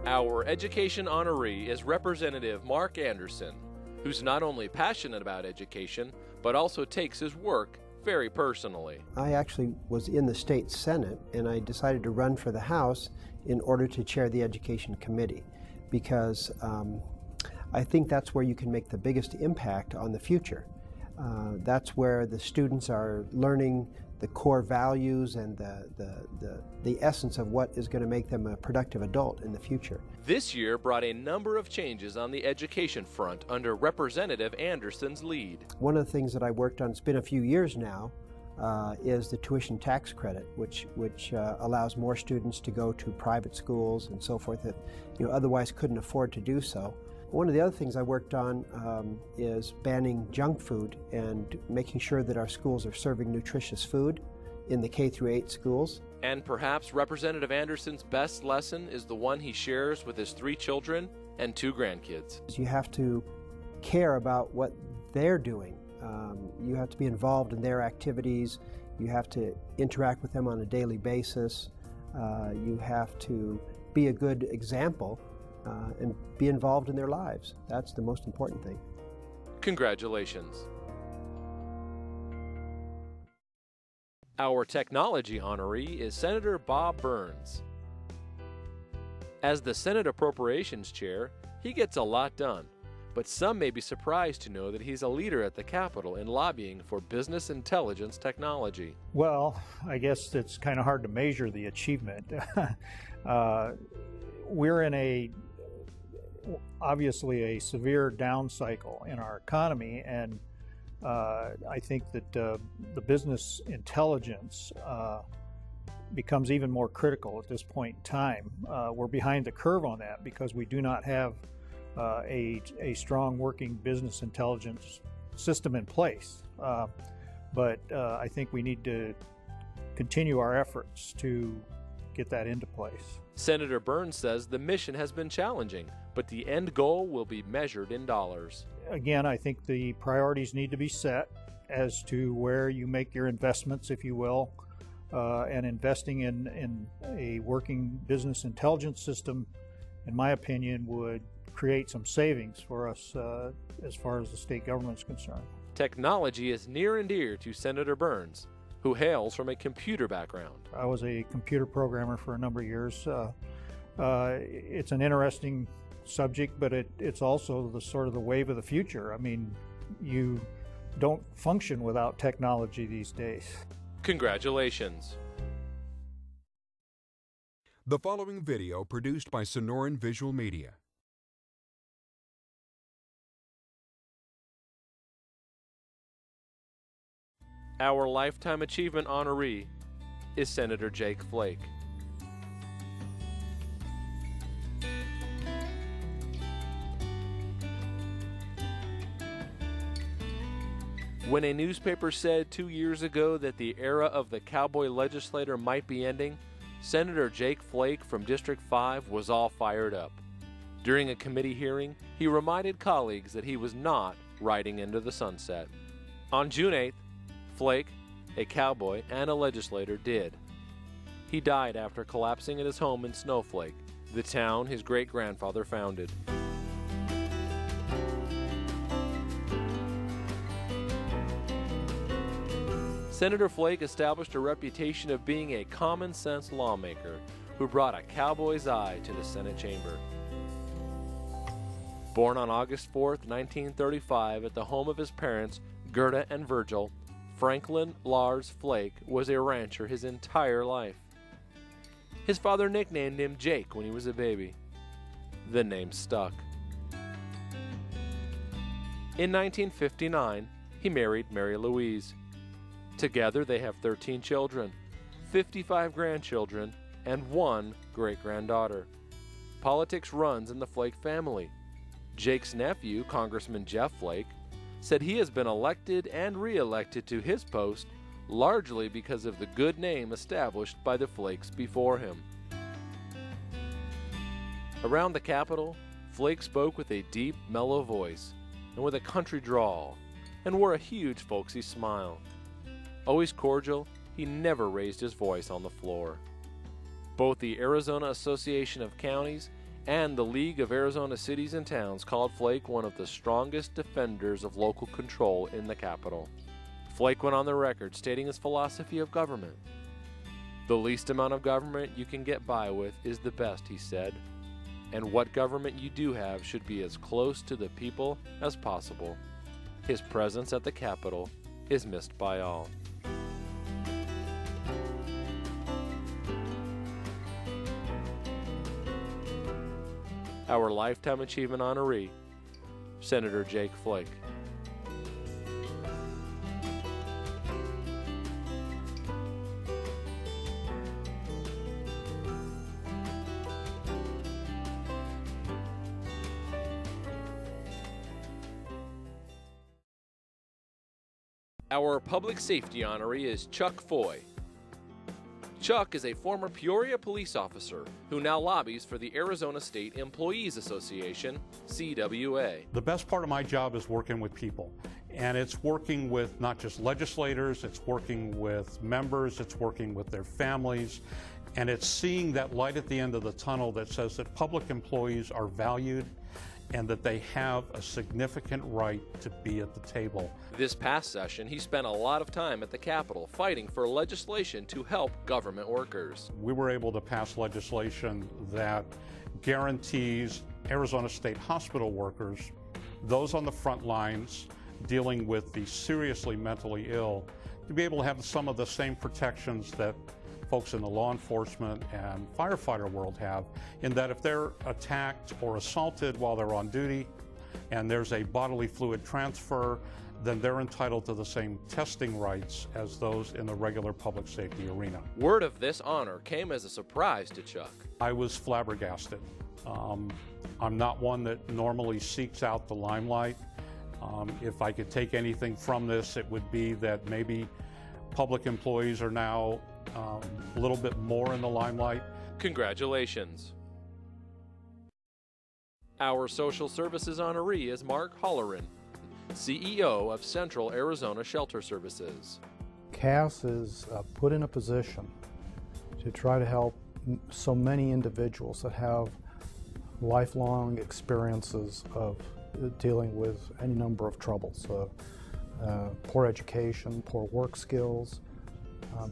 Our education honoree is Representative Mark Anderson, who's not only passionate about education, but also takes his work very personally. I actually was in the state Senate, and I decided to run for the House in order to chair the Education Committee, because I think that's where you can make the biggest impact on the future. That's where the students are learning the core values and the essence of what is going to make them a productive adult in the future. This year brought a number of changes on the education front under Representative Anderson's lead. One of the things that I worked on, it's been a few years now, is the tuition tax credit, which allows more students to go to private schools and so forth that otherwise couldn't afford to do so. One of the other things I worked on is banning junk food and making sure that our schools are serving nutritious food in the K-8 schools. And perhaps Representative Anderson's best lesson is the one he shares with his 3 children and 2 grandkids. You have to care about what they're doing. You have to be involved in their activities. You have to interact with them on a daily basis. You have to be a good example and be involved in their lives. That's the most important thing. Congratulations. Our technology honoree is Senator Bob Burns. As the Senate Appropriations Chair, he gets a lot done, but some may be surprised to know that he's a leader at the Capitol in lobbying for business intelligence technology. Well, I guess it's kind of hard to measure the achievement. We're in obviously a severe down cycle in our economy, and I think that the business intelligence becomes even more critical at this point in time. We're behind the curve on that because we do not have a strong working business intelligence system in place. But I think we need to continue our efforts to get that into place. Senator Burns says the mission has been challenging, but the end goal will be measured in dollars. Again, I think the priorities need to be set as to where you make your investments, if you will, and investing in a working business intelligence system, in my opinion, would create some savings for us as far as the state government is concerned. Technology is near and dear to Senator Burns, who hails from a computer background. I was a computer programmer for a number of years. It's an interesting subject, but it's also the sort of the wave of the future. I mean, you don't function without technology these days. Congratulations. The following video produced by Sonoran Visual Media. Our Lifetime Achievement honoree is Senator Jake Flake. When a newspaper said 2 years ago that the era of the cowboy legislator might be ending, Senator Jake Flake from District 5 was all fired up. During a committee hearing, he reminded colleagues that he was not riding into the sunset. On June 8th, Flake, a cowboy and a legislator, did. He died after collapsing at his home in Snowflake, the town his great-grandfather founded. Senator Flake established a reputation of being a common-sense lawmaker who brought a cowboy's eye to the Senate chamber. Born on August 4, 1935, at the home of his parents, Gerda and Virgil, Franklin Lars Flake was a rancher his entire life. His father nicknamed him Jake when he was a baby. The name stuck. In 1959, he married Mary Louise. Together they have 13 children, 55 grandchildren, and 1 great-granddaughter. Politics runs in the Flake family. Jake's nephew, Congressman Jeff Flake, said he has been elected and re-elected to his post largely because of the good name established by the Flakes before him. Around the Capitol, Flake spoke with a deep, mellow voice and with a country drawl, and wore a huge folksy smile. Always cordial, he never raised his voice on the floor. Both the Arizona Association of Counties And the League of Arizona Cities and Towns called Flake one of the strongest defenders of local control in the capital. Flake went on the record stating his philosophy of government. The least amount of government you can get by with is the best, he said. And what government you do have should be as close to the people as possible. His presence at the Capitol is missed by all. Our Lifetime Achievement honoree, Senator Jake Flake. Our Public Safety honoree is Chuck Foy. Chuck is a former Peoria police officer who now lobbies for the Arizona State Employees Association, CWA. The best part of my job is working with people, and it's working with not just legislators, it's working with members, it's working with their families, and it's seeing that light at the end of the tunnel that says that public employees are valued and that they have a significant right to be at the table. This past session, he spent a lot of time at the Capitol fighting for legislation to help government workers. We were able to pass legislation that guarantees Arizona State hospital workers, those on the front lines dealing with the seriously mentally ill, to be able to have some of the same protections that folks in the law enforcement and firefighter world have, in that if they're attacked or assaulted while they're on duty and there's a bodily fluid transfer, then they're entitled to the same testing rights as those in the regular public safety arena. Word of this honor came as a surprise to Chuck. I was flabbergasted. I'm not one that normally seeks out the limelight. If I could take anything from this, it would be that maybe public employees are now a little bit more in the limelight. Congratulations. Our Social Services honoree is Mark Holleran, CEO of Central Arizona Shelter Services. CAS is put in a position to try to help so many individuals that have lifelong experiences of dealing with any number of troubles. Poor education, poor work skills,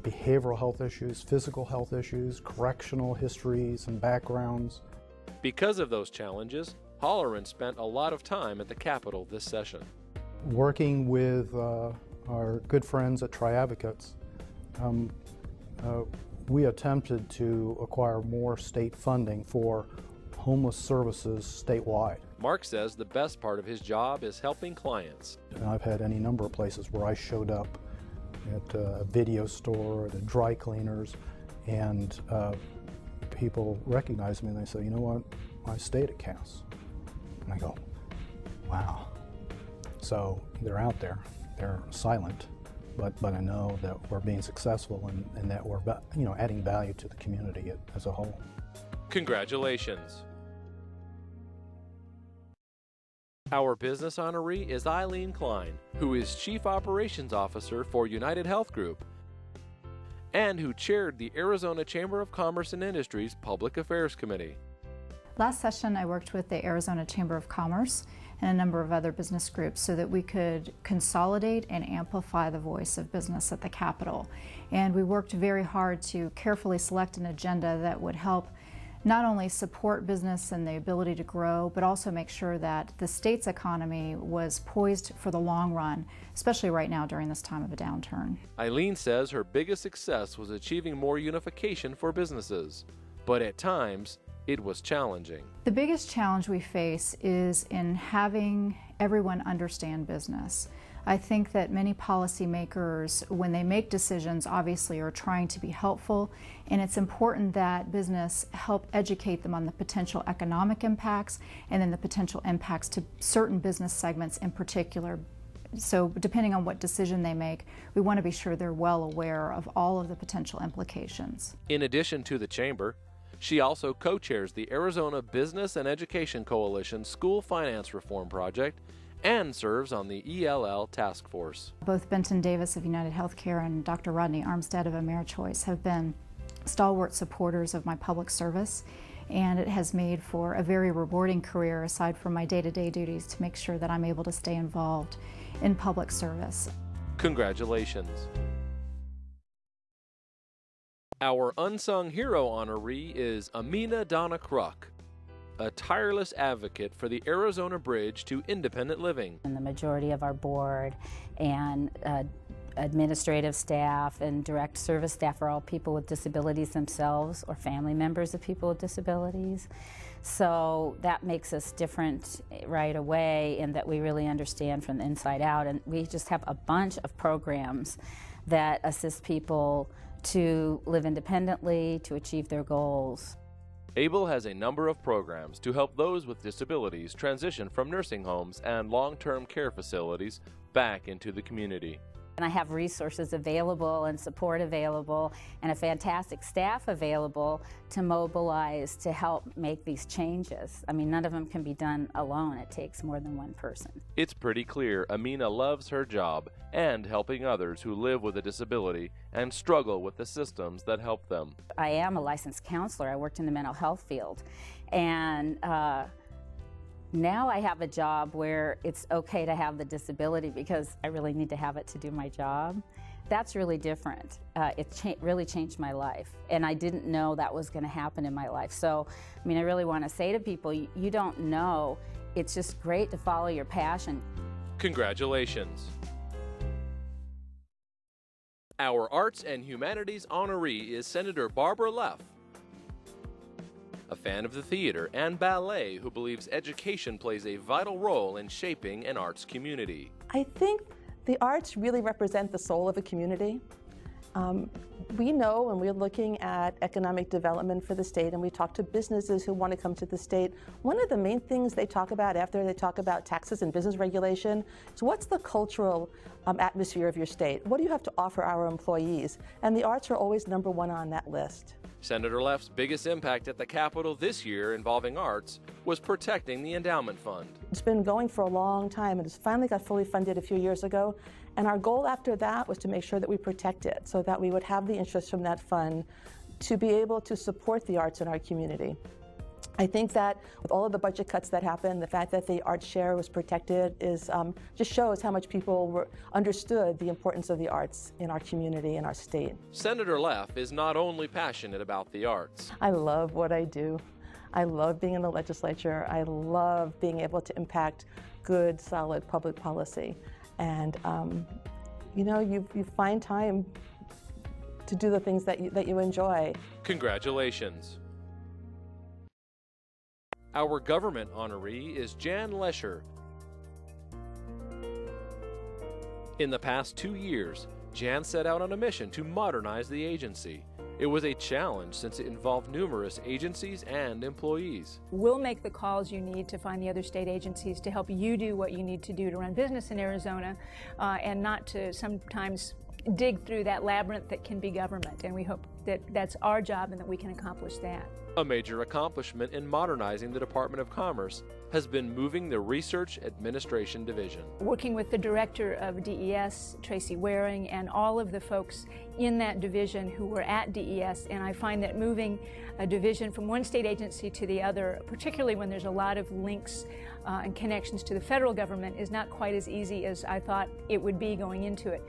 behavioral health issues, physical health issues, correctional histories and backgrounds. Because of those challenges, Holleran spent a lot of time at the Capitol this session. Working with our good friends at Tri-Advocates, we attempted to acquire more state funding for homeless services statewide. Mark says the best part of his job is helping clients. And I've had any number of places where I showed up at a video store, at a dry cleaners, and people recognize me and they say, you know what, I stayed at CAS. And I go, wow. So they're out there, they're silent, but I know that we're being successful and that we're adding value to the community as a whole. Congratulations. Our business honoree is Eileen Klein, who is Chief Operations Officer for United Health Group and who chaired the Arizona Chamber of Commerce and Industry's Public Affairs Committee. Last session, I worked with the Arizona Chamber of Commerce and a number of other business groups so that we could consolidate and amplify the voice of business at the Capitol. And we worked very hard to carefully select an agenda that would help not only support business and the ability to grow, but also make sure that the state's economy was poised for the long run, especially right now during this time of a downturn. Eileen says her biggest success was achieving more unification for businesses, but at times, it was challenging. The biggest challenge we face is in having everyone understand business. I think that many policymakers, when they make decisions, obviously are trying to be helpful, and it's important that business help educate them on the potential economic impacts and then the potential impacts to certain business segments in particular. So depending on what decision they make, we want to be sure they're well aware of all of the potential implications. In addition to the Chamber, she also co-chairs the Arizona Business and Education Coalition School Finance Reform Project and serves on the ELL Task Force. Both Benton Davis of United Healthcare and Dr. Rodney Armstead of AmeriChoice have been stalwart supporters of my public service, and it has made for a very rewarding career aside from my day-to-day duties to make sure that I'm able to stay involved in public service. Congratulations. Our unsung hero honoree is Amina Donna Kruk, a tireless advocate for the Arizona Bridge to Independent Living. And the majority of our board and administrative staff and direct service staff are all people with disabilities themselves or family members of people with disabilities. So that makes us different right away in that we really understand from the inside out, and we just have a bunch of programs that assist people to live independently, to achieve their goals. ABLE has a number of programs to help those with disabilities transition from nursing homes and long-term care facilities back into the community. And I have resources available and support available and a fantastic staff available to mobilize to help make these changes. I mean, none of them can be done alone. It takes more than one person. It's pretty clear Amina loves her job and helping others who live with a disability and struggle with the systems that help them. I am a licensed counselor. I worked in the mental health field. And now I have a job where it's okay to have the disability because I really need to have it to do my job. That's really different. It really changed my life, and I didn't know that was going to happen in my life. So, I mean, I really want to say to people, you don't know. It's just great to follow your passion. Congratulations. Our Arts and Humanities honoree is Senator Barbara Leff, a fan of the theater and ballet who believes education plays a vital role in shaping an arts community. I think the arts really represent the soul of a community. We know when we're looking at economic development for the state and we talk to businesses who want to come to the state, one of the main things they talk about after they talk about taxes and business regulation is what's the cultural atmosphere of your state? What do you have to offer our employees? And the arts are always number one on that list. Senator Leff's biggest impact at the Capitol this year involving arts was protecting the endowment fund. It's been going for a long time and it's finally got fully funded a few years ago. And our goal after that was to make sure that we protect it so that we would have the interest from that fund to be able to support the arts in our community. I think that with all of the budget cuts that happened, the fact that the art share was protected is just shows how much people understood the importance of the arts in our community and our state. Senator Leff is not only passionate about the arts. I love what I do. I love being in the legislature. I love being able to impact good, solid public policy. And you know, you find time to do the things that you enjoy. Congratulations. Our government honoree is Jan Lesher. In the past 2 years, Jan set out on a mission to modernize the agency. It was a challenge since it involved numerous agencies and employees. We'll make the calls you need to find the other state agencies to help you do what you need to do to run business in Arizona and not to sometimes dig through that labyrinth that can be government. And we hope that that's our job and that we can accomplish that. A major accomplishment in modernizing the Department of Commerce has been moving the Research Administration Division. Working with the director of DES, Tracy Waring, and all of the folks in that division who were at DES, and I find that moving a division from one state agency to the other, particularly when there's a lot of links and connections to the federal government, is not quite as easy as I thought it would be going into it.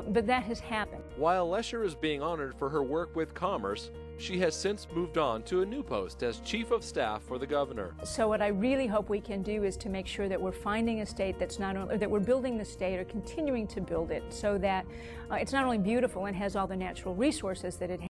But that has happened. While Lesher is being honored for her work with Commerce, she has since moved on to a new post as Chief of Staff for the Governor. So what I really hope we can do is to make sure that we're finding a state that's not only, that we're building the state or continuing to build it so that it's not only beautiful and has all the natural resources that it has,